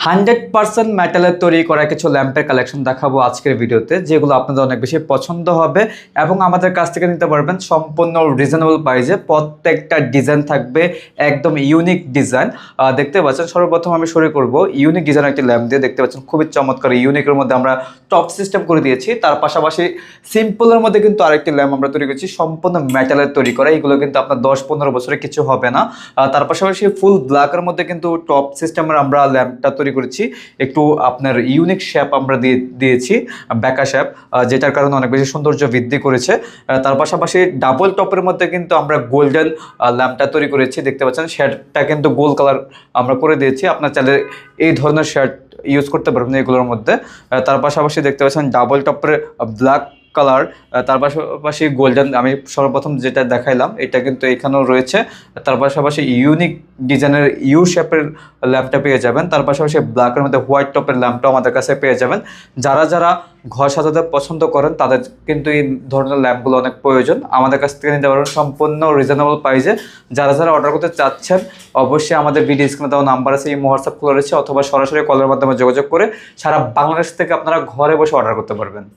100% মেটালের তৈরি করা কিছু ল্যাম্পের কালেকশন দেখাবো আজকের ভিডিওতে, যেগুলো আপনাদের অনেক বেশি পছন্দ হবে এবং আমাদের কাছ থেকে নিতে পারবেন সম্পূর্ণ রিজনেবল প্রাইসে। প্রত্যেকটা ডিজাইন থাকবে একদম ইউনিক ডিজাইন। দেখতে পাচ্ছেন, সর্বপ্রথম আমি শুরু করব ইউনিক ডিজাইনের একটি ল্যাম্প দিয়ে। দেখতে পাচ্ছেন খুবই চমৎকার, ইউনিকের মধ্যে আমরা টপ সিস্টেম করে দিয়েছি। তার পাশাপাশি সিম্পলের মধ্যে কিন্তু আরেকটি ল্যাম্প আমরা তৈরি করেছি সম্পূর্ণ মেটালের তৈরি করা। এগুলো কিন্তু আপনার 10-15 বছরে কিছু হবে না। তার পাশাপাশি ফুল ব্ল্যাকের মধ্যে কিন্তু টপ সিস্টেমের আমরা ল্যাম্পটা তৈরি করেছি। একটু আপনার ইউনিক শেপ আমরা দিয়েছি, ব্যাকা শেপ, যেটার কারণে অনেক বেশি সৌন্দর্য বৃদ্ধি করেছে। তার পাশাপাশি ডাবল টপের মধ্যে কিন্তু আমরা গোল্ডেন ল্যাম্পটা তৈরি করেছি। দেখতে পাচ্ছেন শেডটা কিন্তু গোল্ড কালার আমরা করে দিয়েছি। আপনার চাইলে এই ধরনের শেড ইউজ করতে পারবেন এগুলোর মধ্যে। তার পাশাপাশি দেখতে পাচ্ছেন ডাবল টপের ব্ল্যাক কালার, তার পাশাপাশি গোল্ডেন আমি সর্বপ্রথম যেটা দেখাইলাম এটা কিন্তু এখানেও রয়েছে। তার পাশাপাশি ইউনিক ডিজাইনের ইউ শেপের ল্যাম্পটা পেয়ে যাবেন। তার পাশাপাশি ব্ল্যাকের মধ্যে হোয়াইট টপের ল্যাম্পটাও আমাদের কাছে পেয়ে যাবেন। যারা যারা ঘর সাজাতে পছন্দ করেন তাদের কিন্তু এই ধরনের ল্যাম্পগুলো অনেক প্রয়োজন। আমাদের কাছ থেকে নিতে পারবেন সম্পূর্ণ রিজনেবল প্রাইসে। যারা যারা অর্ডার করতে চাচ্ছেন অবশ্যই আমাদের ভিডিও স্ক্রিনে দেওয়া নাম্বার আছে, এই হোয়াটসঅ্যাপ খোলা রয়েছে, অথবা সরাসরি কলের মাধ্যমে যোগাযোগ করে সারা বাংলাদেশ থেকে আপনারা ঘরে বসে অর্ডার করতে পারবেন।